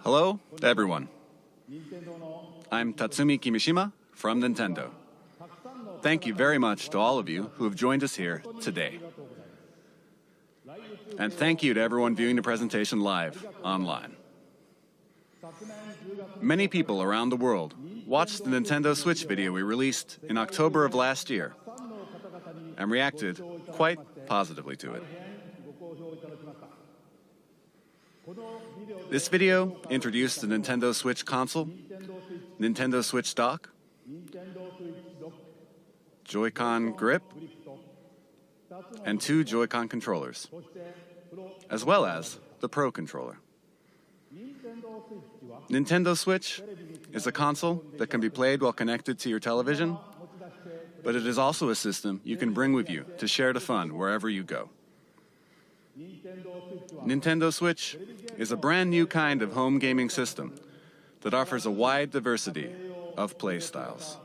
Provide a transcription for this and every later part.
Hello to everyone. I'm Tatsumi Kimishima from Nintendo. Thank you very much to all of you who have joined us here today. And thank you to everyone viewing the presentation live online. Many people around the world watched the Nintendo Switch video we released in October of last year and reacted quite positively to it. This video introduced the Nintendo Switch console, Nintendo Switch dock, Joy-Con grip, and 2 Joy-Con controllers, as well as the Pro controller. Nintendo Switch is a console that can be played while connected to your television, but it is also a system you can bring with you to share the fun wherever you go. Nintendo Switch is a brand new kind of home gaming system that offers a wide diversity of play styles.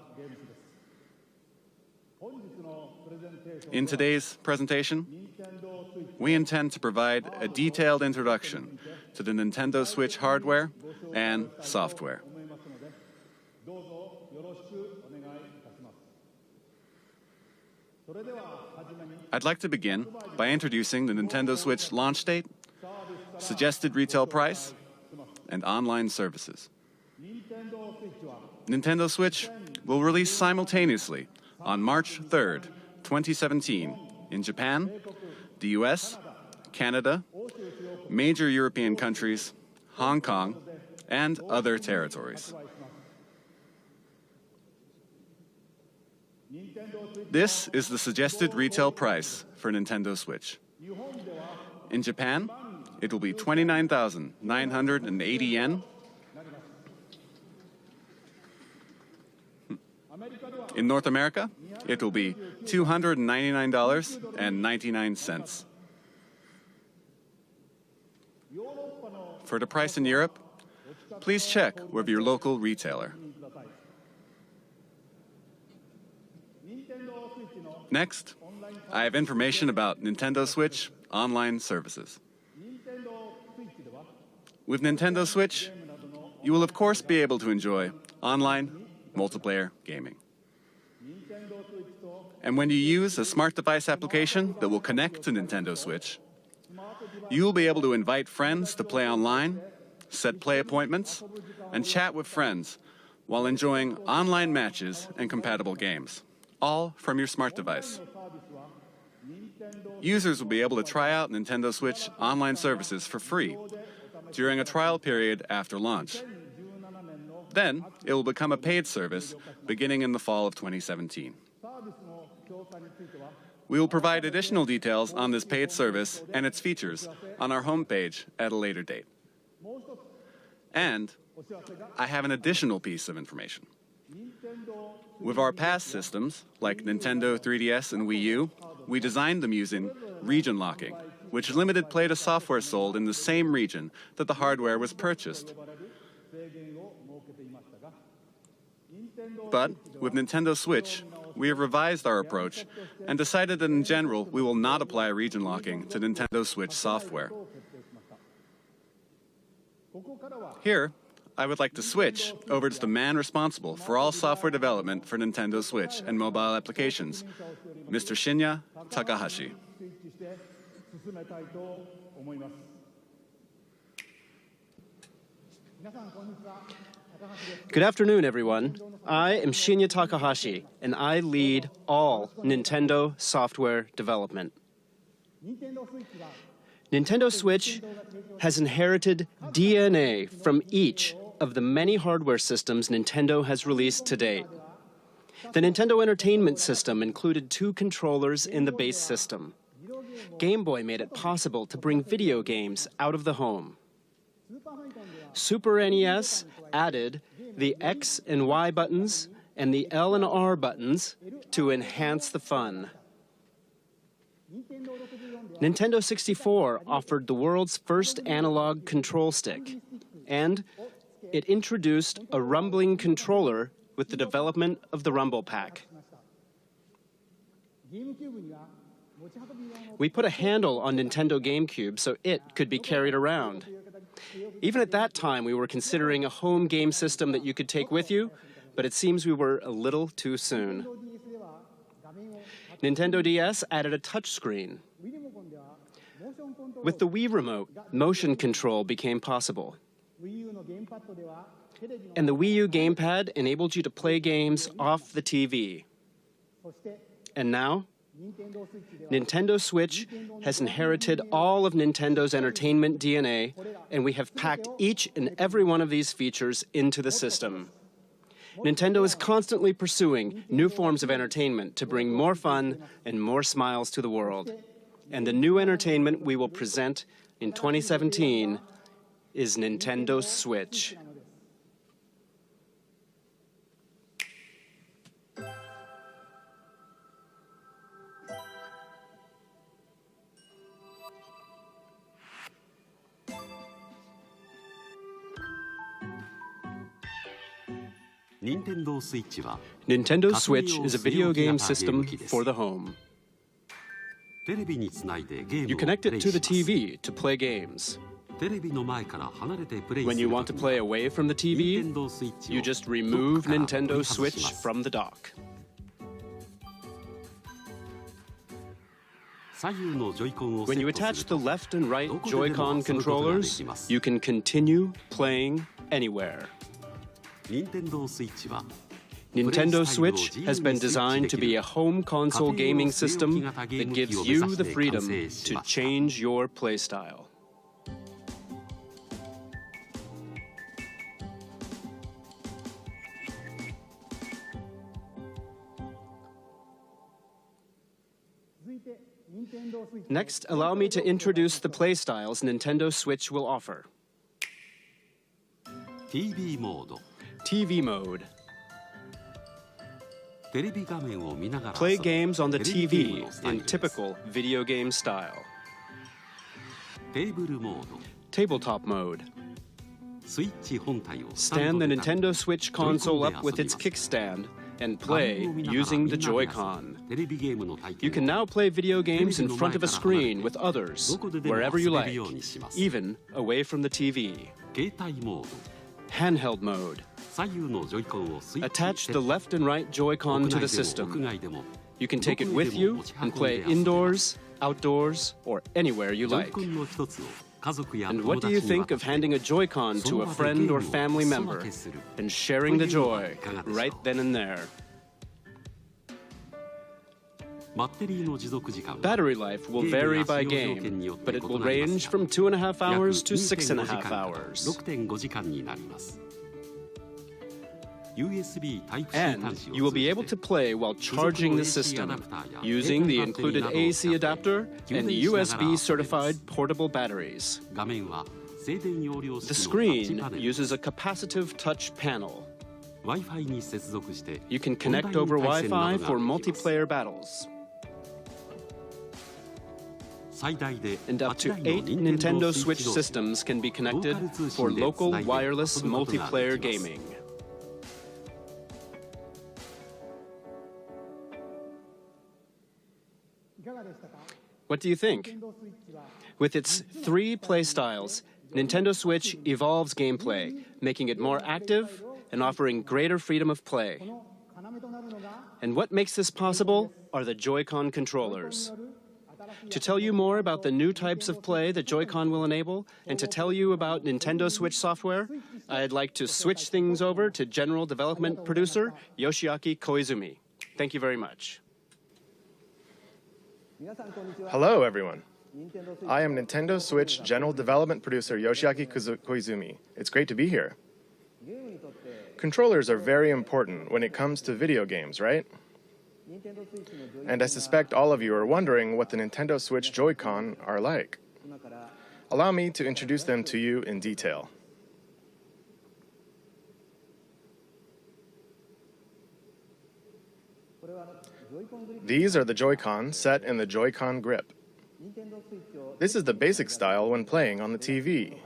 In today's presentation, we intend to provide a detailed introduction to the Nintendo Switch hardware and software. I'd like to begin by introducing the Nintendo Switch launch date, suggested retail price, and online services. Nintendo Switch will release simultaneously on March 3rd, 2017 in Japan, the US, Canada, major European countries, Hong Kong, and other territories. This is the suggested retail price for Nintendo Switch. In Japan, it will be 29,980 yen. In North America, it will be $299.99. For the price in Europe, please check with your local retailer. Next, I have information about Nintendo Switch online services. With Nintendo Switch, you will of course be able to enjoy online multiplayer gaming. And when you use a smart device application that will connect to Nintendo Switch, you will be able to invite friends to play online, set play appointments, and chat with friends while enjoying online matches and compatible games, all from your smart device. Users will be able to try out Nintendo Switch online services for free during a trial period after launch. Then, it will become a paid service beginning in the fall of 2017. We will provide additional details on this paid service and its features on our homepage at a later date. And I have an additional piece of information. With our past systems, like Nintendo 3DS and Wii U, we designed them using region locking, which limited play to software sold in the same region that the hardware was purchased. But with Nintendo Switch, we have revised our approach and decided that in general we will not apply region locking to Nintendo Switch software. Here, I would like to switch over to the man responsible for all software development for Nintendo Switch and mobile applications, Mr. Shinya Takahashi. Good afternoon, everyone. I am Shinya Takahashi, and I lead all Nintendo software development. Nintendo Switch has inherited DNA from each of the many hardware systems Nintendo has released to date. The Nintendo Entertainment System included 2 controllers in the base system. Game Boy made it possible to bring video games out of the home. Super NES added the X and Y buttons and the L and R buttons to enhance the fun. Nintendo 64 offered the world's first analog control stick, and it introduced a rumbling controller with the development of the Rumble Pack. We put a handle on Nintendo GameCube so it could be carried around. Even at that time, we were considering a home game system that you could take with you, but it seems we were a little too soon. Nintendo DS added a touchscreen. With the Wii Remote, motion control became possible. And the Wii U gamepad enabled you to play games off the TV. And now, Nintendo Switch has inherited all of Nintendo's entertainment DNA, and we have packed each and every one of these features into the system. Nintendo is constantly pursuing new forms of entertainment to bring more fun and more smiles to the world. And the new entertainment we will present in 2017 is Nintendo Switch. Nintendo Switch is a video game system for the home. You connect it to the TV to play games. When you want to play away from the TV, you just remove Nintendo Switch from the dock. When you attach the left and right Joy-Con controllers, you can continue playing anywhere. Nintendo Switch has been designed to be a home console gaming system that gives you the freedom to change your playstyle. Next, allow me to introduce the playstyles Nintendo Switch will offer. TV mode. Play games on the TV in typical video game style. Tabletop mode. Stand the Nintendo Switch console up with its kickstand and play using the Joy-Con. You can now play video games in front of a screen with others, wherever you like, even away from the TV. Handheld mode. Attach the left and right Joy-Con to the system. You can take it with you and play indoors, outdoors, or anywhere you like. And what do you think of handing a Joy-Con to a friend or family member and sharing the joy right then and there? Battery life will vary by game, but it will range from 2.5 hours to 6.5 hours. And you will be able to play while charging the system using the included AC adapter and USB-certified portable batteries. The screen uses a capacitive touch panel. You can connect over Wi-Fi for multiplayer battles. And up to 8 Nintendo Switch systems can be connected for local wireless multiplayer gaming. What do you think? With its 3 playstyles, Nintendo Switch evolves gameplay, making it more active and offering greater freedom of play. And what makes this possible are the Joy-Con controllers. To tell you more about the new types of play that Joy-Con will enable, and to tell you about Nintendo Switch software, I'd like to switch things over to General Development Producer Yoshiaki Koizumi. Thank you very much. Hello, everyone. I am Nintendo Switch General Development Producer Yoshiaki Koizumi. It's great to be here. Controllers are very important when it comes to video games, right? And I suspect all of you are wondering what the Nintendo Switch Joy-Con are like. Allow me to introduce them to you in detail. These are the Joy-Con set in the Joy-Con grip. This is the basic style when playing on the TV.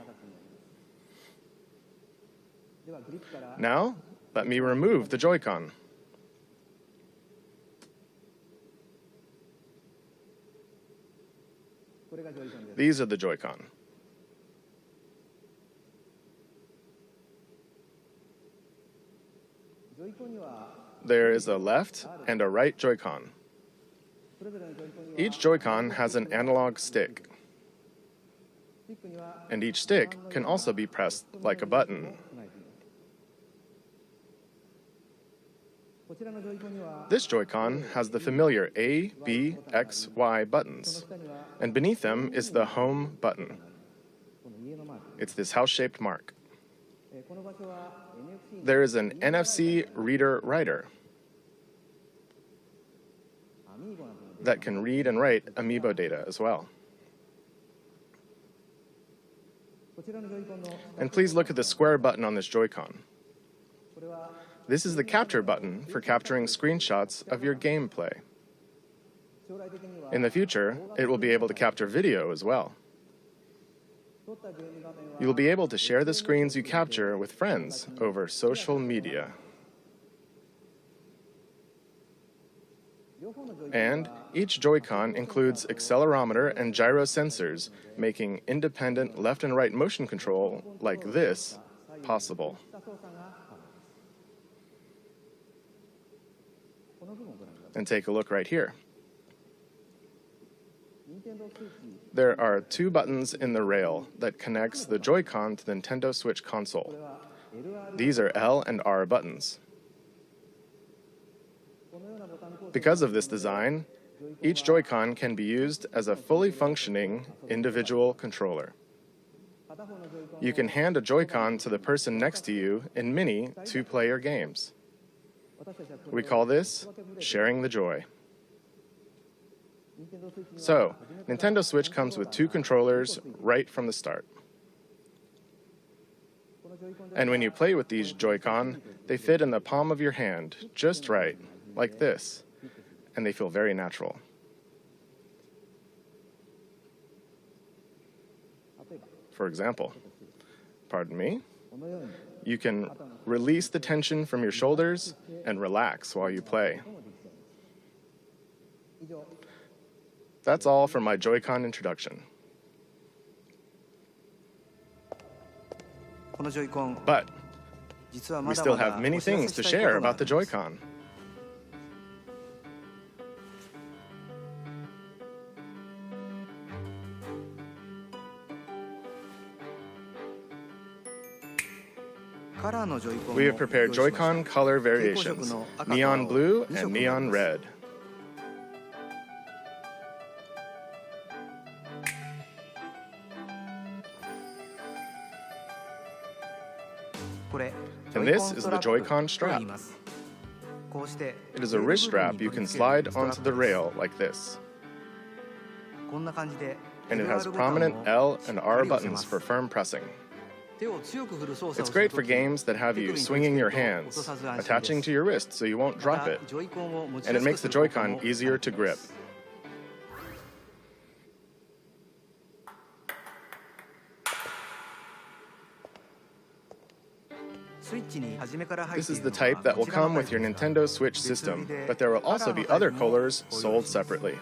Now, let me remove the Joy-Con. These are the Joy-Con. There is a left and a right Joy-Con. Each Joy-Con has an analog stick, and each stick can also be pressed like a button. This Joy-Con has the familiar A, B, X, Y buttons, and beneath them is the home button. It's this house-shaped mark. There is an NFC reader-writer that can read and write Amiibo data as well. And please look at the square button on this Joy-Con. This is the capture button for capturing screenshots of your gameplay. In the future, it will be able to capture video as well. You will be able to share the screens you capture with friends over social media. And each Joy-Con includes accelerometer and gyro sensors, making independent left and right motion control like this possible. And take a look right here. There are two buttons in the rail that connects the Joy-Con to the Nintendo Switch console. These are L and R buttons. Because of this design, each Joy-Con can be used as a fully functioning individual controller. You can hand a Joy-Con to the person next to you in many two-player games. We call this sharing the joy. So, Nintendo Switch comes with two controllers right from the start. And when you play with these Joy-Con, they fit in the palm of your hand, just right, like this, and they feel very natural. For example, pardon me, you can release the tension from your shoulders and relax while you play. That's all for my Joy-Con introduction. But we still have many things to share about the Joy-Con. We have prepared Joy-Con color variations, neon blue and neon red. And this is the Joy-Con strap. It is a wrist strap you can slide onto the rail like this. And it has prominent L and R buttons for firm pressing. It's great for games that have you swinging your hands, attaching to your wrist so you won't drop it, and it makes the Joy-Con easier to grip. This is the type that will come with your Nintendo Switch system, but there will also be other colors sold separately.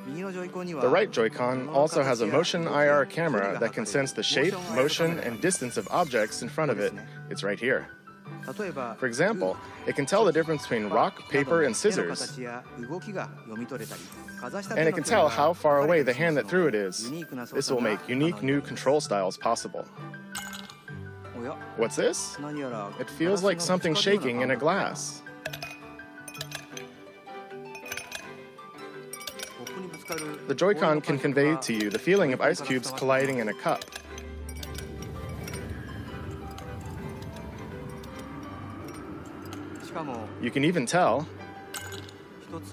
The right Joy-Con also has a motion IR camera that can sense the shape, motion, and distance of objects in front of it. It's right here. For example, it can tell the difference between rock, paper, and scissors. And it can tell how far away the hand that threw it is. This will make unique new control styles possible. What's this? It feels like something shaking in a glass. The Joy-Con can convey to you the feeling of ice cubes colliding in a cup. You can even tell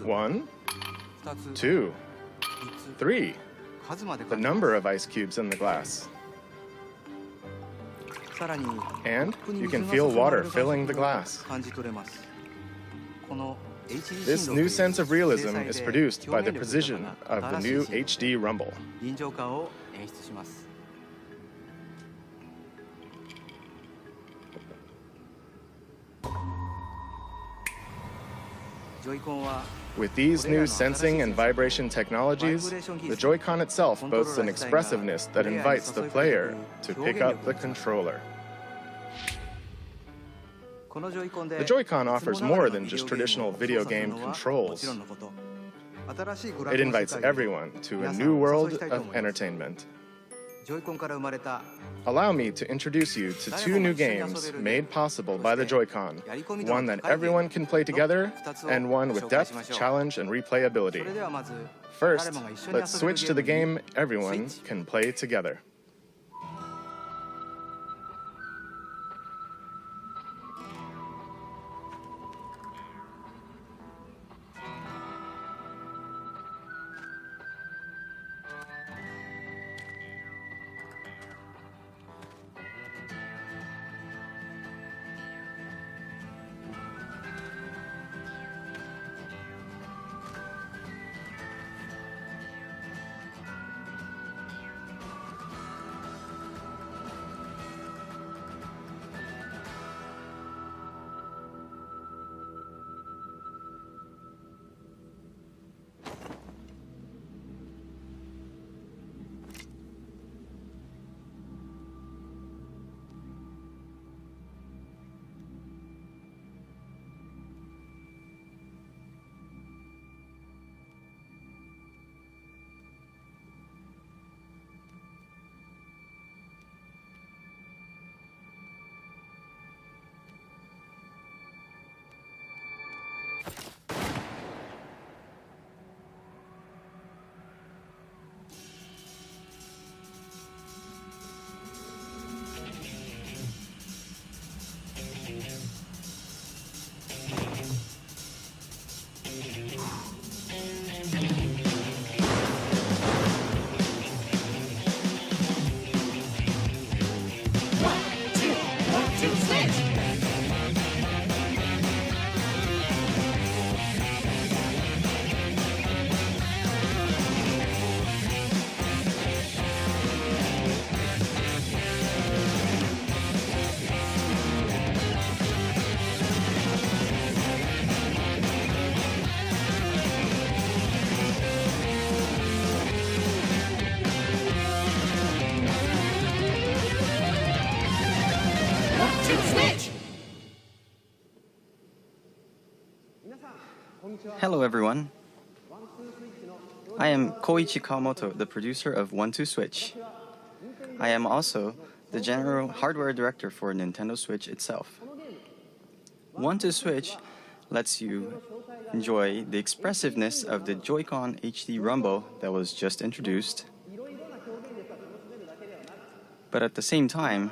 1, 2, 3, the number of ice cubes in the glass. And you can feel water filling the glass. This new sense of realism is produced by the precision of the new HD Rumble. With these new sensing and vibration technologies, the Joy-Con itself boasts an expressiveness that invites the player to pick up the controller. The Joy-Con offers more than just traditional video game controls. It invites everyone to a new world of entertainment. Allow me to introduce you to two new games made possible by the Joy-Con, one that everyone can play together, and one with depth, challenge, and replayability. First, let's switch to the game everyone can play together. Hello everyone. I am Koichi Kawamoto, the producer of 1-2-Switch. I am also the general hardware director for Nintendo Switch itself. 1-2-Switch lets you enjoy the expressiveness of the Joy-Con HD Rumble that was just introduced. But at the same time,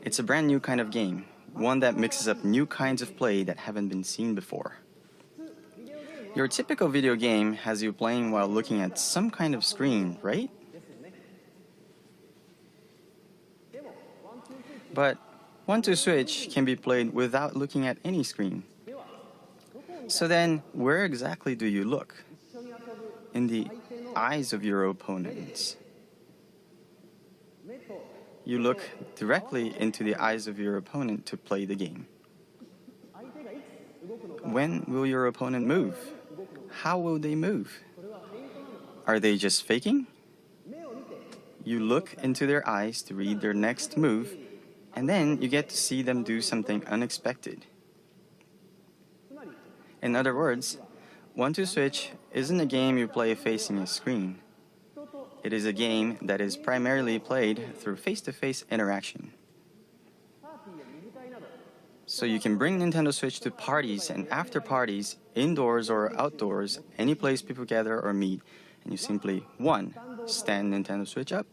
it's a brand new kind of game, one that mixes up new kinds of play that haven't been seen before. Your typical video game has you playing while looking at some kind of screen, right? But 1-2-Switch can be played without looking at any screen. So then, where exactly do you look? In the eyes of your opponents. You look directly into the eyes of your opponent to play the game. When will your opponent move? How will they move? Are they just faking? You look into their eyes to read their next move, and then you get to see them do something unexpected. In other words, 1-2-Switch isn't a game you play facing a screen. It is a game that is primarily played through face-to-face interaction. So you can bring Nintendo Switch to parties and after parties, indoors or outdoors, any place people gather or meet, and you simply 1. Stand Nintendo Switch up,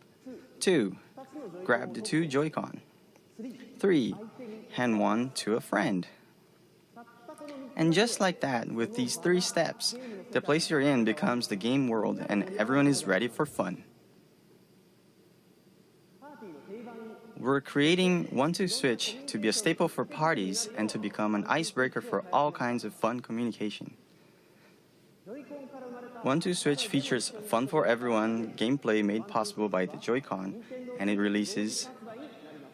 2. Grab the 2 Joy-Con, 3. Hand one to a friend. And just like that, with these 3 steps, the place you're in becomes the game world and everyone is ready for fun. We're creating 1-2-Switch to be a staple for parties and to become an icebreaker for all kinds of fun communication. 1-2-Switch features fun for everyone gameplay made possible by the Joy-Con, and it releases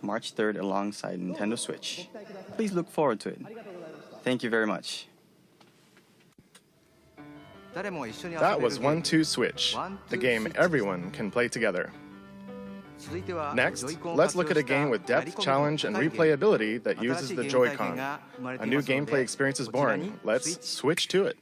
March 3rd alongside Nintendo Switch. Please look forward to it. Thank you very much. That was 1-2-Switch, the game everyone can play together. Next, let's look at a game with depth, challenge, and replayability that uses the Joy-Con. A new gameplay experience is born. Let's switch to it.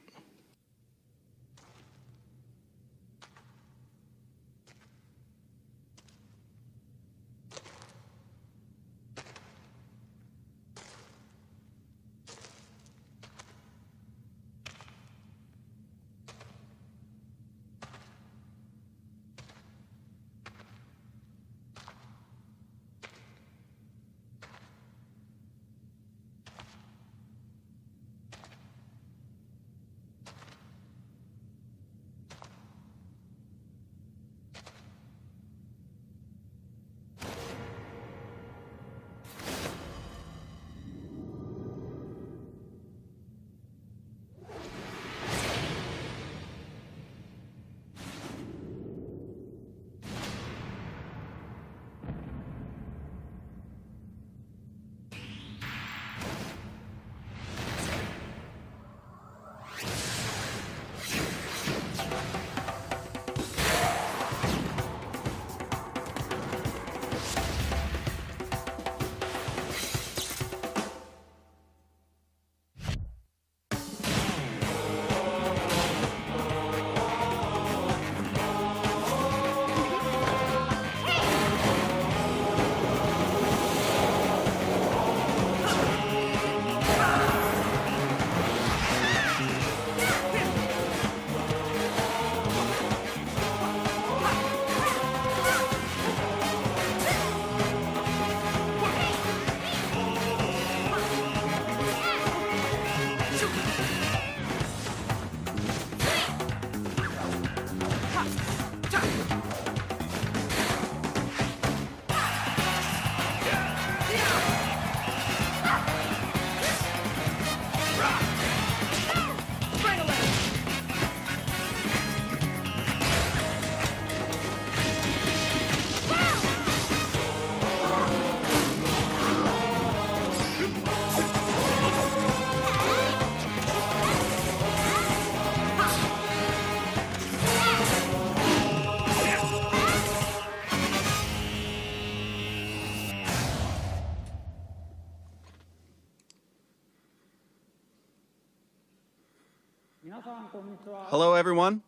Hello, everyone.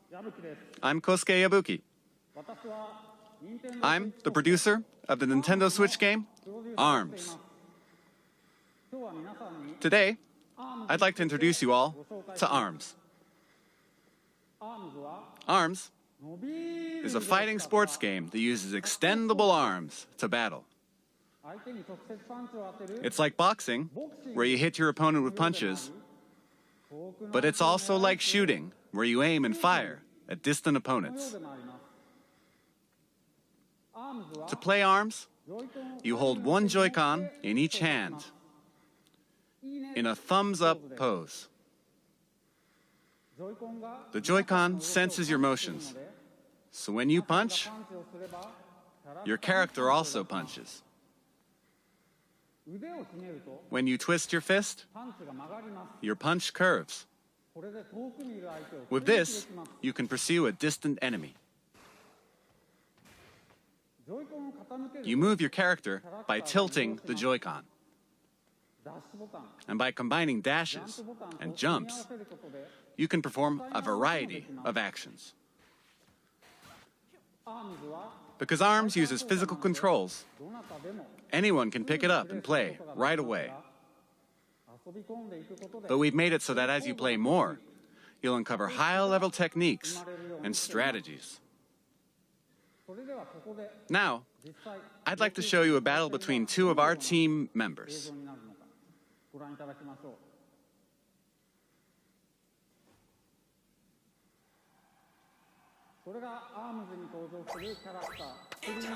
I'm Kosuke Yabuki. I'm the producer of the Nintendo Switch game, ARMS. Today, I'd like to introduce you all to ARMS. ARMS is a fighting sports game that uses extendable arms to battle. It's like boxing, where you hit your opponent with punches, but it's also like shooting, where you aim and fire at distant opponents. To play ARMS, you hold one Joy-Con in each hand in a thumbs-up pose. The Joy-Con senses your motions, so when you punch, your character also punches. When you twist your fist, your punch curves. With this, you can pursue a distant enemy. You move your character by tilting the Joy-Con. And by combining dashes and jumps, you can perform a variety of actions. Because ARMS uses physical controls, anyone can pick it up and play right away. But we've made it so that as you play more, you'll uncover high-level techniques and strategies. Now, I'd like to show you a battle between two of our team members.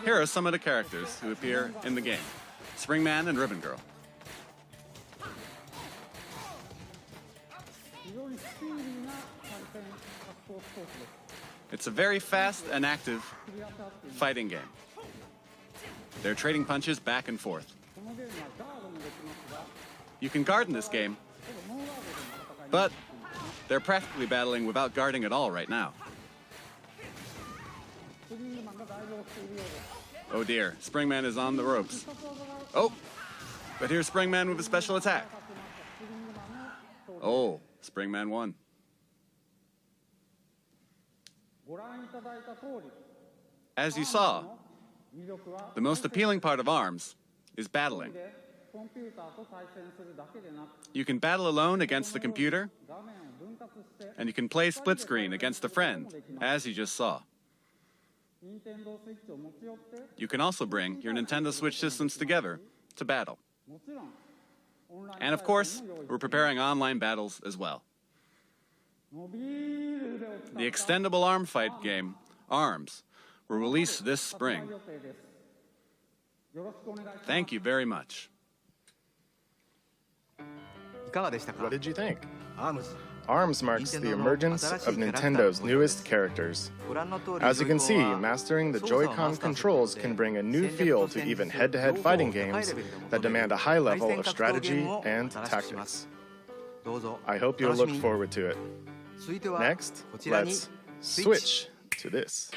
Here are some of the characters who appear in the game: Springman and Ribbon Girl. It's a very fast and active fighting game. They're trading punches back and forth. You can guard in this game, but they're practically battling without guarding at all right now. Oh dear, Springman is on the ropes. Oh, but here's Springman with a special attack. Oh, Springman won. As you saw, the most appealing part of ARMS is battling. You can battle alone against the computer, and you can play split screen against a friend, as you just saw. You can also bring your Nintendo Switch systems together to battle. And of course, we're preparing online battles as well. The extendable arm fight game, ARMS, will release this spring. Thank you very much. What did you think? ARMS marks the emergence of Nintendo's newest characters. As you can see, mastering the Joy-Con controls can bring a new feel to even head-to-head fighting games that demand a high level of strategy and tactics. I hope you'll look forward to it. Next, let's switch to this.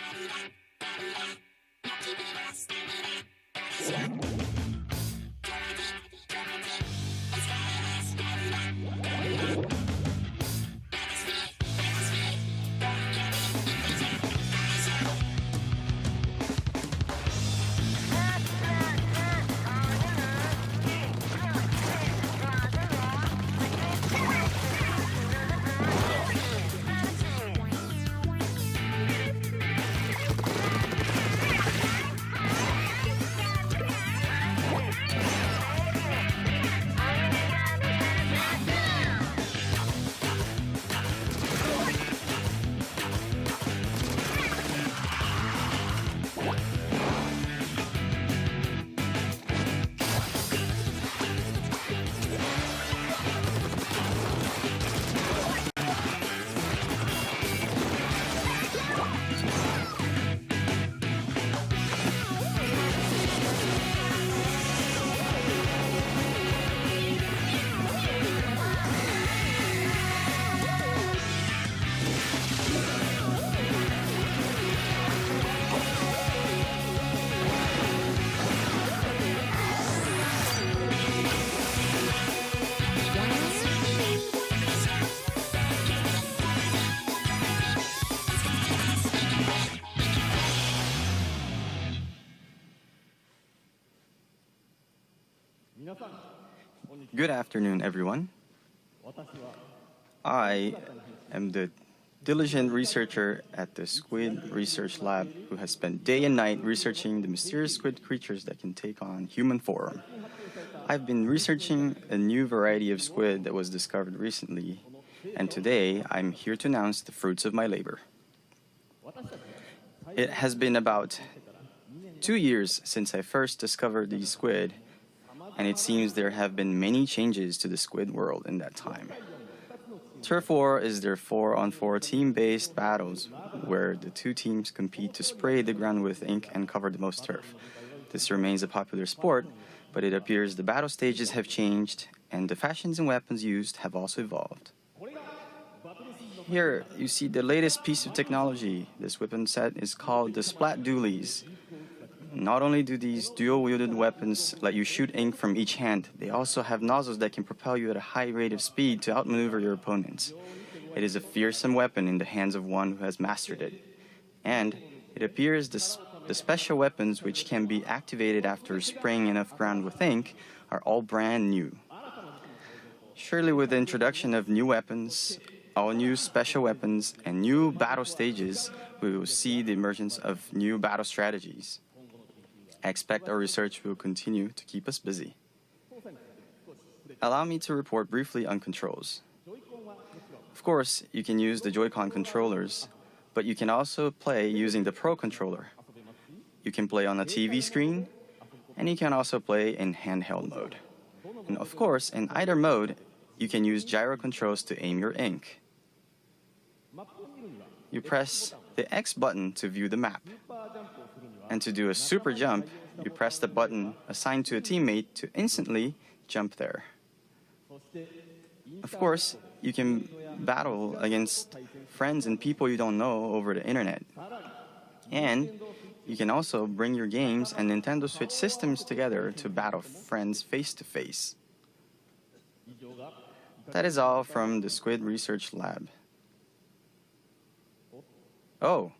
Good afternoon, everyone. I am the diligent researcher at the Squid Research Lab who has spent day and night researching the mysterious squid creatures that can take on human form. I've been researching a new variety of squid that was discovered recently, and today I'm here to announce the fruits of my labor. It has been about 2 years since I first discovered these squid, and it seems there have been many changes to the squid world in that time. Turf War is their 4-on-4 team-based battles where the two teams compete to spray the ground with ink and cover the most turf. This remains a popular sport, but it appears the battle stages have changed and the fashions and weapons used have also evolved. Here you see the latest piece of technology. This weapon set is called the Splat Dualies. Not only do these dual-wielded weapons let you shoot ink from each hand, they also have nozzles that can propel you at a high rate of speed to outmaneuver your opponents. It is a fearsome weapon in the hands of one who has mastered it. And it appears the special weapons which can be activated after spraying enough ground with ink are all brand new. Surely with the introduction of new weapons, all new special weapons, and new battle stages, we will see the emergence of new battle strategies. I expect our research will continue to keep us busy. Allow me to report briefly on controls. Of course, you can use the Joy-Con controllers, but you can also play using the Pro controller. You can play on a TV screen, and you can also play in handheld mode. And of course, in either mode, you can use gyro controls to aim your ink. You press the X button to view the map. And to do a super jump, you press the button assigned to a teammate to instantly jump there. Of course, you can battle against friends and people you don't know over the internet. And You can also bring your games and Nintendo Switch systems together to battle friends face to face. That is all from the Squid Research Lab. Oh,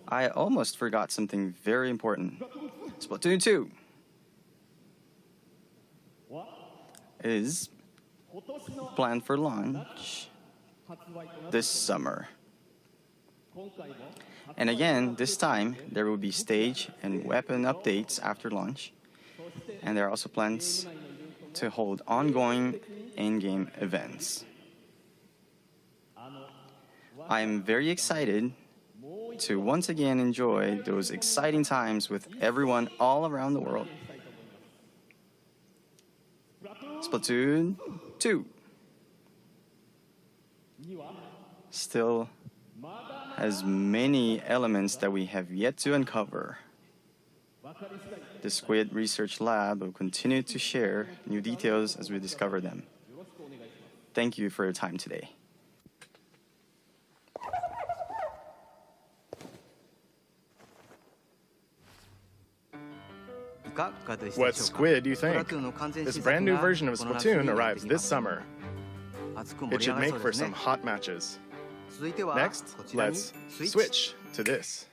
I almost forgot something very important. Splatoon 2 is planned for launch this summer. And again, this time, there will be stage and weapon updates after launch. And there are also plans to hold ongoing in-game events. I am very excited to once again enjoy those exciting times with everyone all around the world. Splatoon 2 still has many elements that we have yet to uncover. The Squid Research Lab will continue to share new details as we discover them. Thank you for your time today. What Squid do you think? This brand new version of Splatoon arrives this summer. It should make for some hot matches. Next, let's switch to this.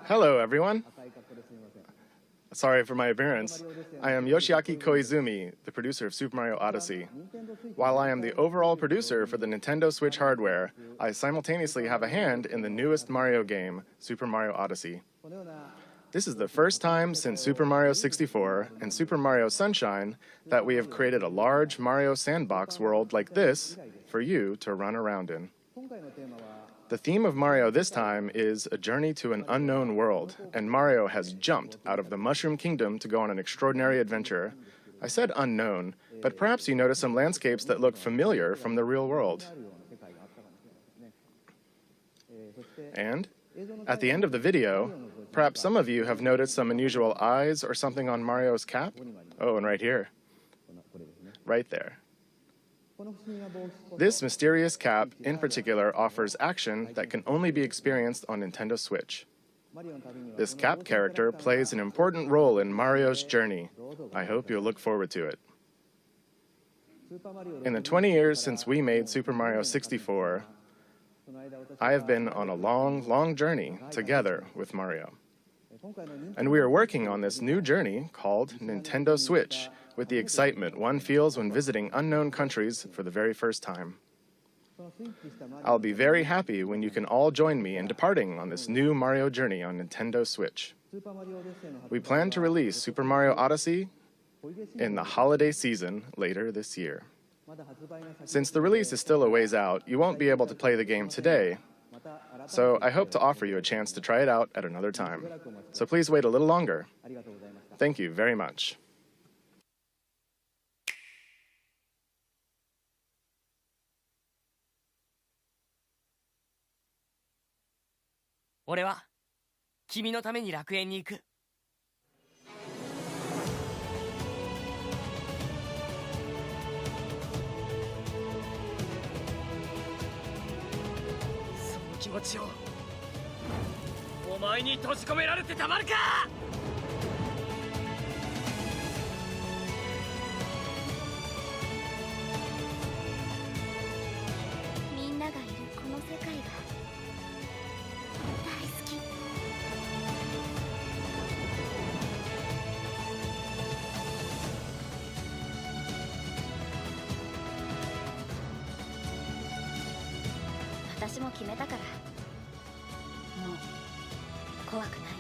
Hello, everyone. Sorry for my appearance. I am Yoshiaki Koizumi, the producer of Super Mario Odyssey. While I am the overall producer for the Nintendo Switch hardware, I simultaneously have a hand in the newest Mario game, Super Mario Odyssey. This is the first time since Super Mario 64 and Super Mario Sunshine that we have created a large Mario sandbox world like this for you to run around in. The theme of Mario this time is a journey to an unknown world, and Mario has jumped out of the Mushroom Kingdom to go on an extraordinary adventure. I said unknown, but perhaps you notice some landscapes that look familiar from the real world. And at the end of the video, perhaps some of you have noticed some unusual eyes or something on Mario's cap? Oh, and right here. Right there. This mysterious cap, in particular, offers action that can only be experienced on Nintendo Switch. This cap character plays an important role in Mario's journey. I hope you'll look forward to it. In the 20 years since we made Super Mario 64, I have been on a long, long journey together with Mario. And we are working on this new journey called Nintendo Switch, with the excitement one feels when visiting unknown countries for the very first time. I'll be very happy when you can all join me in departing on this new Mario journey on Nintendo Switch. We plan to release Super Mario Odyssey in the holiday season later this year. Since the release is still a ways out, you won't be able to play the game today, so I hope to offer you a chance to try it out at another time. So please wait a little longer. Thank you very much. "俺は君のために楽園に行く。その気持ちをお前に閉じ込められてたまるか!」みんながいるこの世界が大好き。私も決めたから、もう怖くない。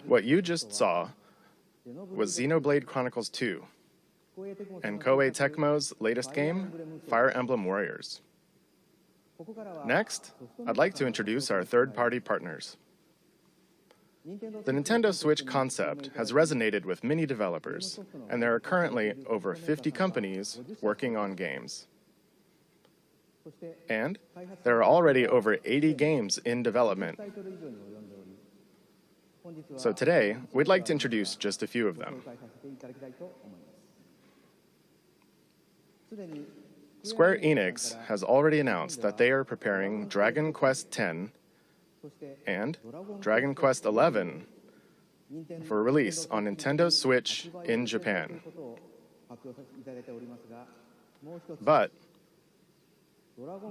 What you just saw was Xenoblade Chronicles 2 and Koei Tecmo's latest game, Fire Emblem Warriors. Next, I'd like to introduce our third-party partners. The Nintendo Switch concept has resonated with many developers, and there are currently over 50 companies working on games. And there are already over 80 games in development. So today, we'd like to introduce just a few of them. Square Enix has already announced that they are preparing Dragon Quest X and Dragon Quest XI for release on Nintendo Switch in Japan. But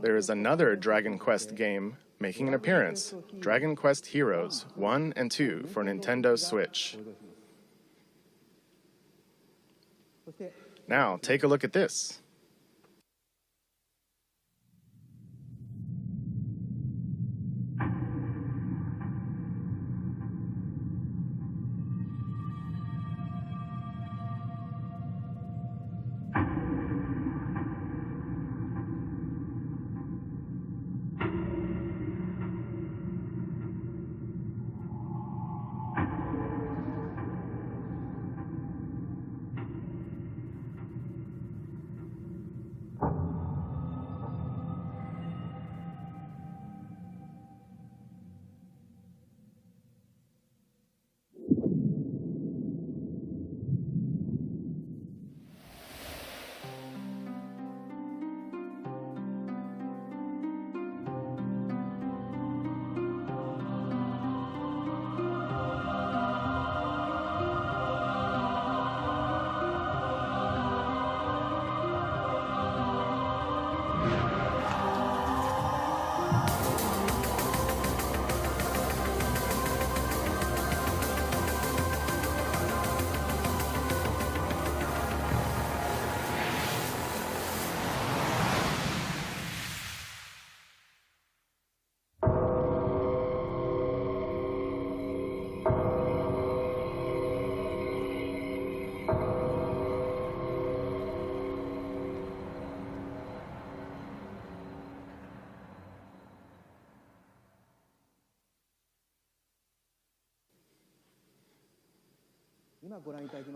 there is another Dragon Quest game making an appearance, Dragon Quest Heroes 1 and 2 for Nintendo Switch. Now, take a look at this.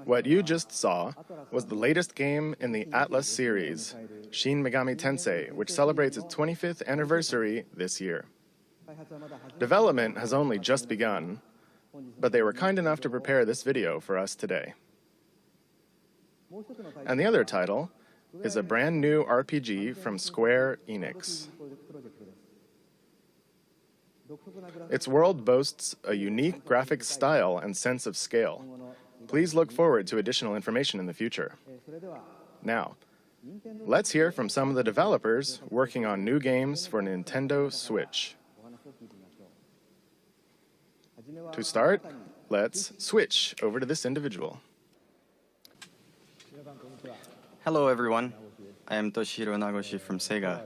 What you just saw was the latest game in the Atlas series, Shin Megami Tensei, which celebrates its 25th anniversary this year. Development has only just begun, but they were kind enough to prepare this video for us today. And the other title is a brand new RPG from Square Enix. Its world boasts a unique graphic style and sense of scale. Please look forward to additional information in the future. Now, let's hear from some of the developers working on new games for Nintendo Switch. To start, let's switch over to this individual. Hello everyone, I am Toshihiro Nagoshi from Sega.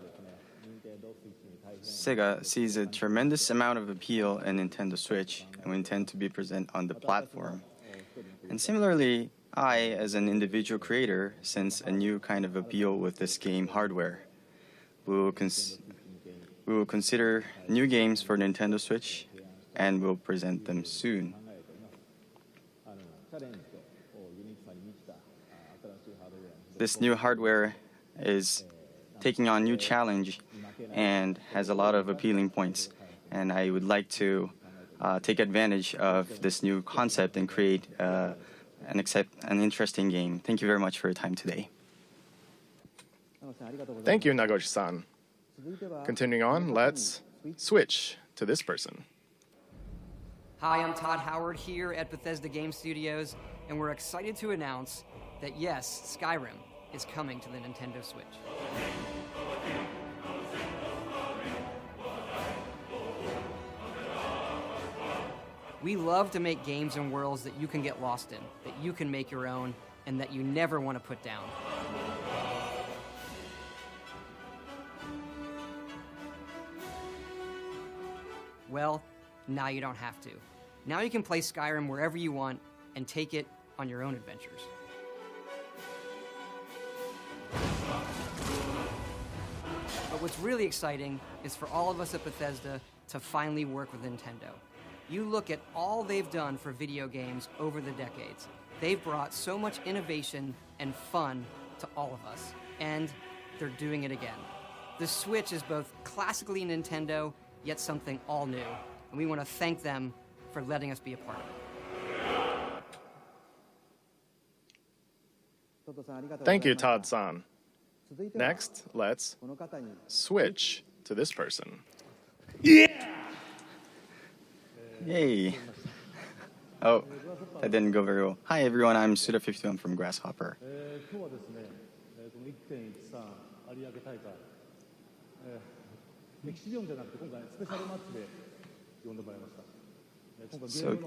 Sega sees a tremendous amount of appeal in Nintendo Switch, and we intend to be present on the platform. And similarly, I, as an individual creator, sense a new kind of appeal with this game hardware. We will consider new games for Nintendo Switch, and we'll present them soon. This new hardware is taking on new challenge and has a lot of appealing points. And I would like to take advantage of this new concept and create an interesting game. Thank you very much for your time today. Thank you, Nagoshi-san. Continuing on, let's switch to this person. Hi, I'm Todd Howard here at Bethesda Game Studios, and we're excited to announce that yes, Skyrim is coming to the Nintendo Switch. We love to make games and worlds that you can get lost in, that you can make your own, and that you never want to put down. Well, now you don't have to. Now you can play Skyrim wherever you want and take it on your own adventures. But what's really exciting is for all of us at Bethesda to finally work with Nintendo. You look at all they've done for video games over the decades. They've brought so much innovation and fun to all of us, and they're doing it again. The Switch is both classically Nintendo, yet something all new, and we want to thank them for letting us be a part of it. Thank you, Todd-san. Next, let's switch to this person. Yay! Oh, that didn't go very well. Hi everyone, I'm Suda51 from Grasshopper. So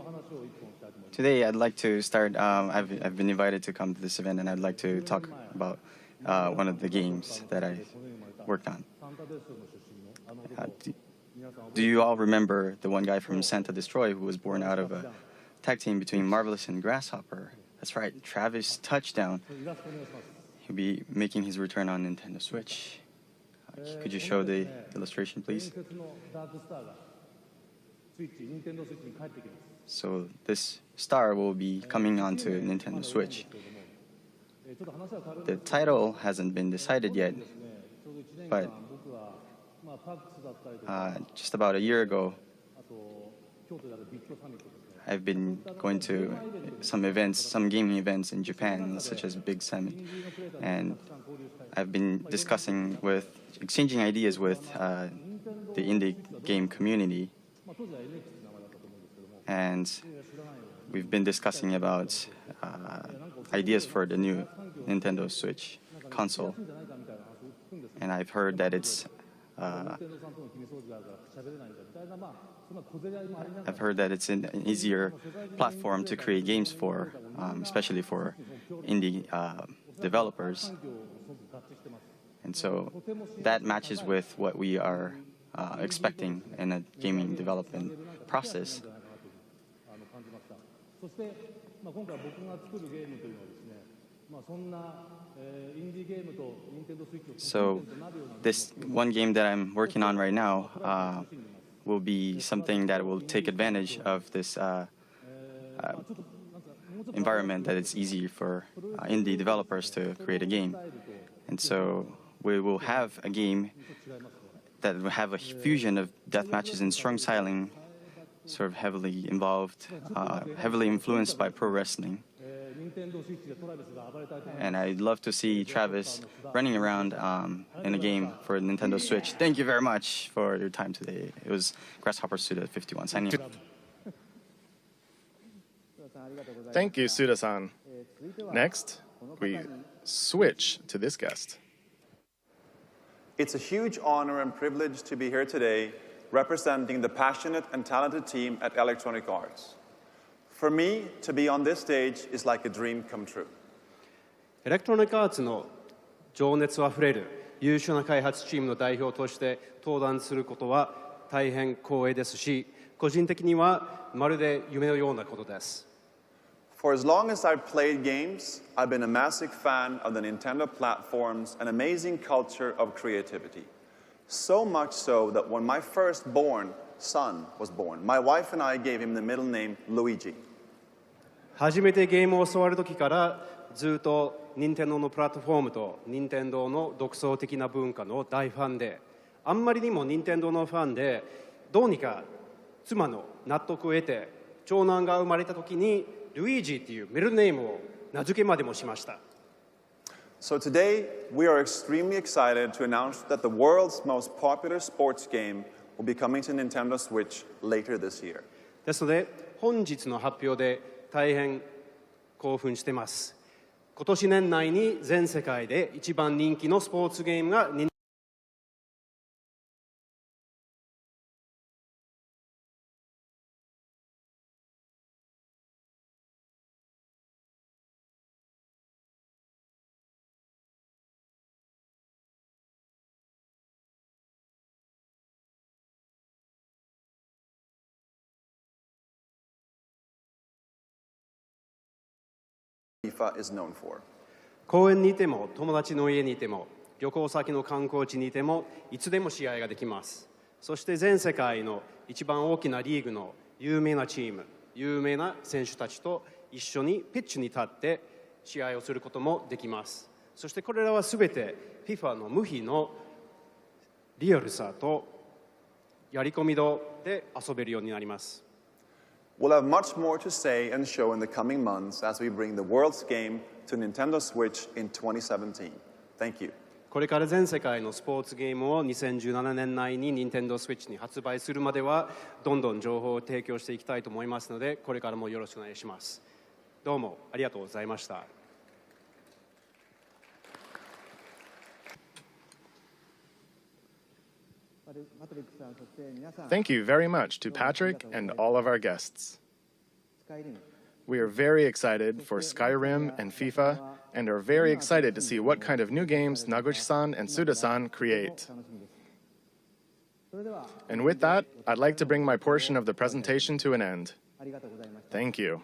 today I'd like to start, I've been invited to come to this event, and I'd like to talk about one of the games that I worked on. Do you all remember the one guy from Santa Destroy who was born out of a tag team between Marvelous and Grasshopper? That's right, Travis Touchdown. He'll be making his return on Nintendo Switch. Could you show the illustration, please? So this star will be coming onto Nintendo Switch. The title hasn't been decided yet, but just about a year ago, I've been going to some events, some gaming events in Japan, such as Big Summit, and I've been exchanging ideas with the indie game community, and we've been discussing about ideas for the new Nintendo Switch console, and I've heard that it's an easier platform to create games for, especially for indie developers. And so that matches with what we are expecting in a gaming development process. So this one game that I'm working on right now will be something that will take advantage of this environment that it's easy for indie developers to create a game. And so we will have a game that will have a fusion of death matches and strong styling, sort of heavily involved, heavily influenced by pro wrestling. And I'd love to see Travis running around in a game for Nintendo Switch. Thank you very much for your time today. It was Grasshopper Suda 51 signing off. Thank you, Suda-san. Next, we switch to this guest. It's a huge honor and privilege to be here today representing the passionate and talented team at Electronic Arts. For me, to be on this stage is like a dream come true. エレクトロニックアーツの情熱あふれる優秀な開発チームの代表として登壇することは大変光栄ですし、個人的にはまるで夢のようなことです。For as long as I've played games, I've been a massive fan of the Nintendo platforms and amazing culture of creativity. So much so that when my firstborn son was born, my wife and I gave him the middle name Luigi. 初めてゲームを教わる時からずっと任天堂のプラットフォームと任天堂の独創的な文化の大ファンで、あんまりにも任天堂のファンで、どうにか妻の納得を得て長男が生まれた時にルイージっていうミドルネームを名付けまでもしました。So today, we are extremely excited to announce that the world's most popular sports game will be coming to Nintendo Switch later this year. ですので本日の発表で大変興奮しています。今年年内に全世界で一番人気のスポーツゲームがFIFA is known for. 公園にいても友達の家にいても旅行先の観光地にいてもいつでも試合ができます。そして全世界の一番大きなリーグの有名なチーム、有名な選手たちと一緒にピッチに立って試合をすることもできます。そしてこれらはすべて FIFA の無比のリアルさとやり込み度で遊べるようになります。We'll have much more to say and show in the coming months as we bring the world's game to Nintendo Switch in 2017. Thank you. これから全世界のスポーツゲームを2017年内に Nintendo Switch に発売するまではどんどん情報を提供していきたいと思いますので、これからもよろしくお願いします。どうもありがとうございました。Thank you very much to Patrick and all of our guests. We are very excited for Skyrim and FIFA and are very excited to see what kind of new games Naguchi-san and Suda-san create. And with that, I'd like to bring my portion of the presentation to an end. Thank you.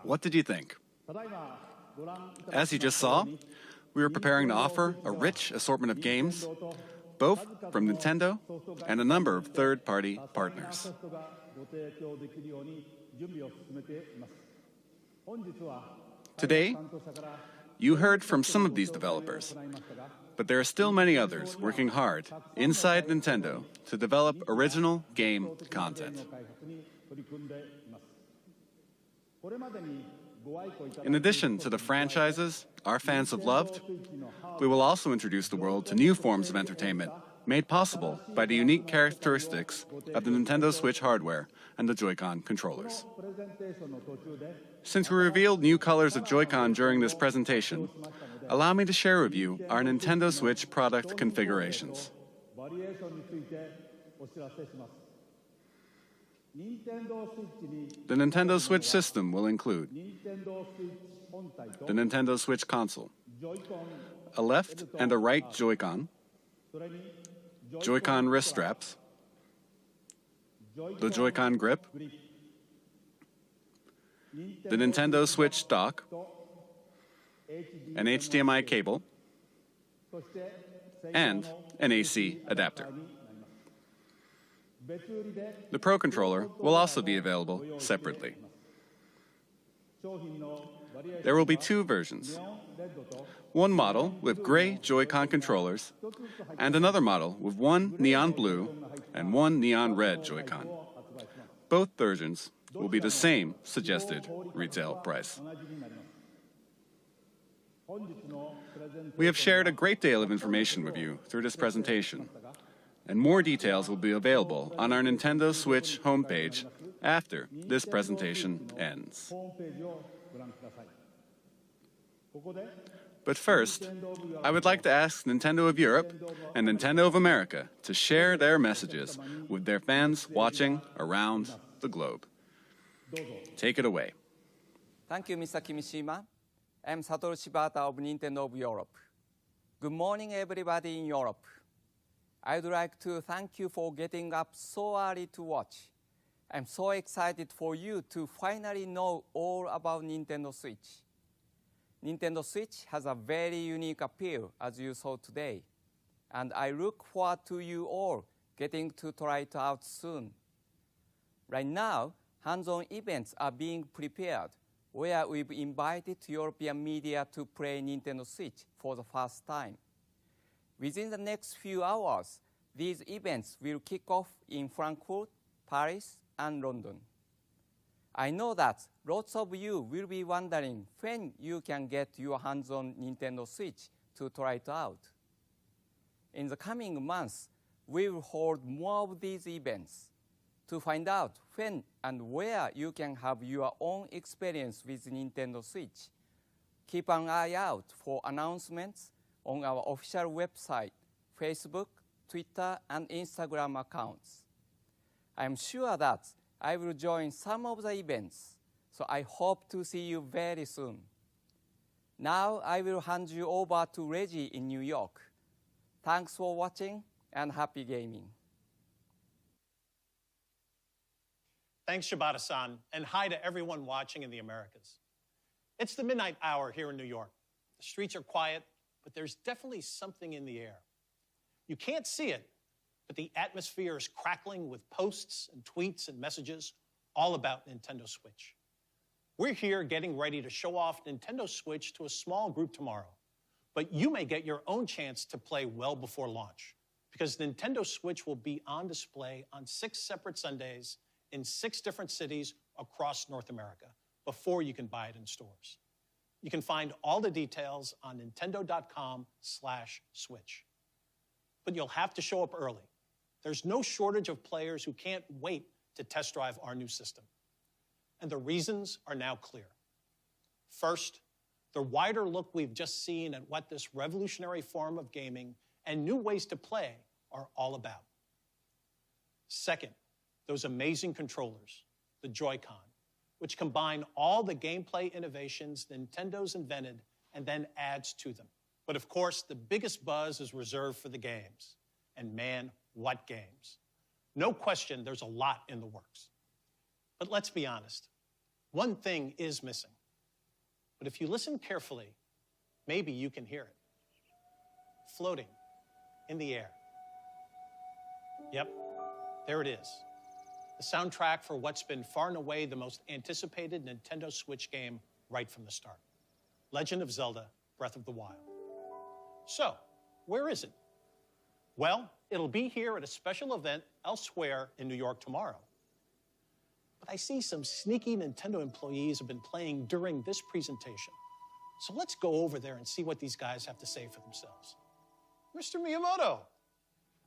What did you think? As you just saw, we are preparing to offer a rich assortment of games, both from Nintendo and a number of third-party partners. Today, you heard from some of these developers, but there are still many others working hard inside Nintendo to develop original game content. In addition to the franchises our fans have loved, we will also introduce the world to new forms of entertainment made possible by the unique characteristics of the Nintendo Switch hardware and the Joy-Con controllers. Since we revealed new colors of Joy-Con during this presentation, allow me to share with you our Nintendo Switch product configurations. The Nintendo Switch system will include the Nintendo Switch console, a left and a right Joy-Con, Joy-Con wrist straps, the Joy-Con grip, the Nintendo Switch dock, an HDMI cable, and an AC adapter. The Pro Controller will also be available separately. There will be two versions. One model with gray Joy-Con controllers, and another model with one neon blue and one neon red Joy-Con. Both versions will be the same suggested retail price. We have shared a great deal of information with you through this presentation, and more details will be available on our Nintendo Switch homepage after this presentation ends. But first, I would like to ask Nintendo of Europe and Nintendo of America to share their messages with their fans watching around the globe. Take it away. Thank you, Mr. Kimishima. I'm Satoru Shibata of Nintendo of Europe. Good morning, everybody in Europe. I'd like to thank you for getting up so early to watch. I'm so excited for you to finally know all about Nintendo Switch. Nintendo Switch has a very unique appeal, as you saw today, and I look forward to you all getting to try it out soon. Right now, hands-on events are being prepared, where we've invited European media to play Nintendo Switch for the first time. Within the next few hours, these events will kick off in Frankfurt, Paris, and London. I know that lots of you will be wondering when you can get your hands on Nintendo Switch to try it out. In the coming months, we will hold more of these events. To find out when and where you can have your own experience with Nintendo Switch, keep an eye out for announcements on our official website, Facebook, Twitter, and Instagram accounts. I'm sure that I will join some of the events, so I hope to see you very soon. Now I will hand you over to Reggie in New York. Thanks for watching and happy gaming. Thanks, Shibata-san, and hi to everyone watching in the Americas. It's the midnight hour here in New York. The streets are quiet, but there's definitely something in the air. You can't see it, but the atmosphere is crackling with posts and tweets and messages all about Nintendo Switch. We're here getting ready to show off Nintendo Switch to a small group tomorrow, but you may get your own chance to play well before launch, because Nintendo Switch will be on display on 6 separate Sundays in 6 different cities across North America before you can buy it in stores. You can find all the details on nintendo.com/switch. But you'll have to show up early. There's no shortage of players who can't wait to test drive our new system. And the reasons are now clear. First, the wider look we've just seen at what this revolutionary form of gaming and new ways to play are all about. Second, those amazing controllers, the Joy-Con, which combine all the gameplay innovations Nintendo's invented and then adds to them. But of course, the biggest buzz is reserved for the games. And man, what games. No question, there's a lot in the works. But let's be honest. One thing is missing. But if you listen carefully, maybe you can hear it. Floating in the air. Yep, there it is. The soundtrack for what's been far and away the most anticipated Nintendo Switch game right from the start. Legend of Zelda, Breath of the Wild. So, where is it? Well, it'll be here at a special event elsewhere in New York tomorrow. But I see some sneaky Nintendo employees have been playing during this presentation. So let's go over there and see what these guys have to say for themselves. Mr. Miyamoto.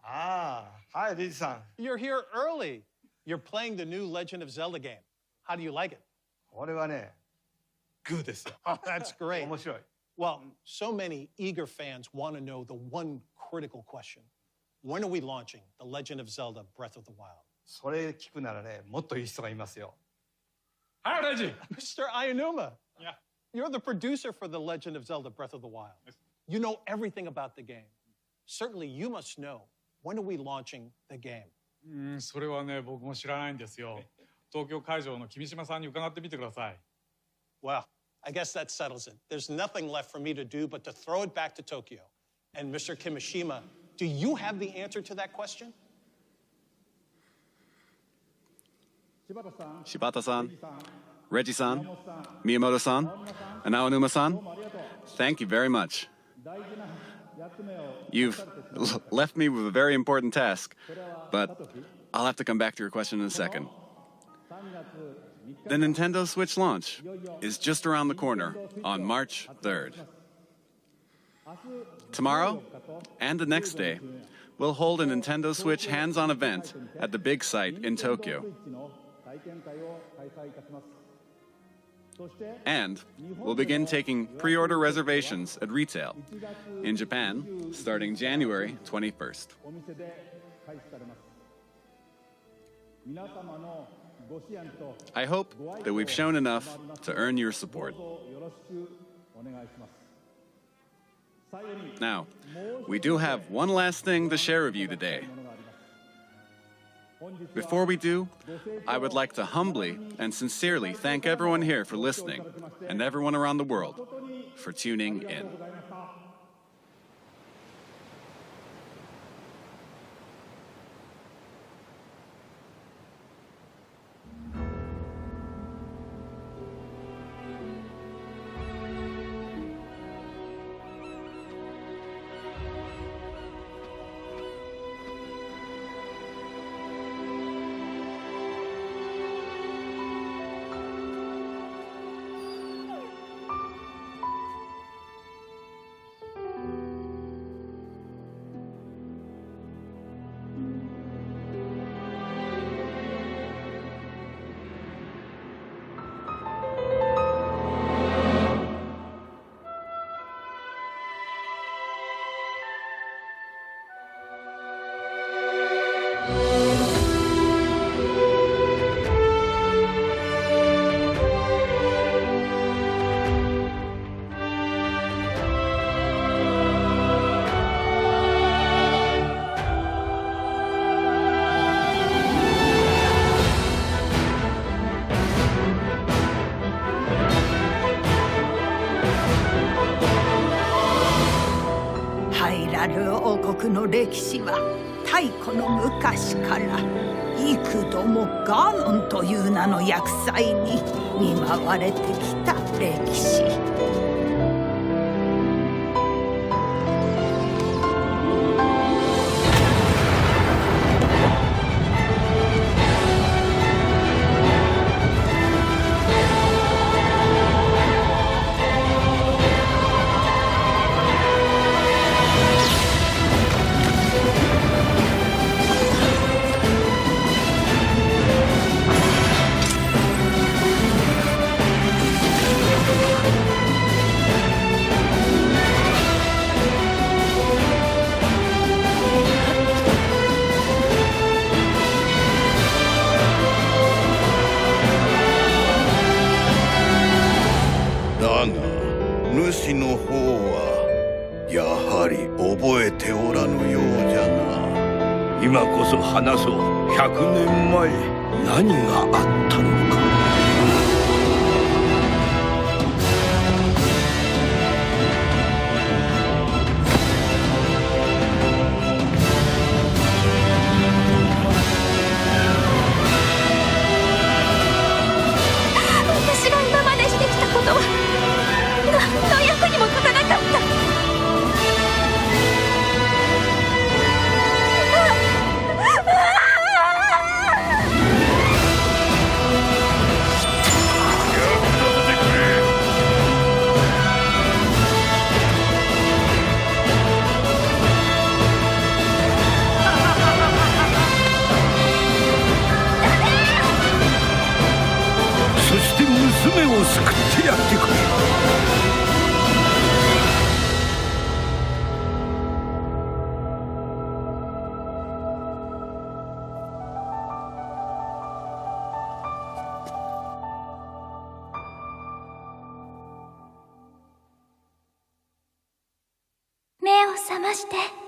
Hi, Riji-san. You're here early. You're playing the new Legend of Zelda game. How do you like it? これはね、グーですよ。 Oh, that's great. 面白い。 Well, so many eager fans want to know the one critical question. When are we launching The Legend of Zelda Breath of the Wild? それ聞くならね、もっといい人がいますよ。はい、Reggie. Mr. Ayanuma. Yeah. You're the producer for The Legend of Zelda Breath of the Wild. You know everything about the game. Certainly you must know, when are we launching the game? それはね、僕も知らないんですよ。東京会場の君島さんに伺ってみてください。Well, I guess that settles it. There's nothing left for me to do but to throw it back to Tokyo. And Mr. Kimishima, do you have the answer to that question? Shibata-san, Reggie-san, Miyamoto-san, and Aonuma-san, thank you very much. You've left me with a very important task, but I'll have to come back to your question in a second. The Nintendo Switch launch is just around the corner on March 3rd. Tomorrow and the next day, we'll hold a Nintendo Switch hands-on event at the big site in Tokyo. And we'll begin taking pre-order reservations at retail in Japan starting January 21st. I hope that we've shown enough to earn your support. Now, we do have one last thing to share with you today. Before we do, I would like to humbly and sincerely thank everyone here for listening and everyone around the world for tuning in.王国の歴史は太古の昔から幾度もガーノンという名の厄災に見舞われてきた歴史。主の方はやはり覚えておらぬようじゃな。今こそ話そう。100年前何があったのか。覚まして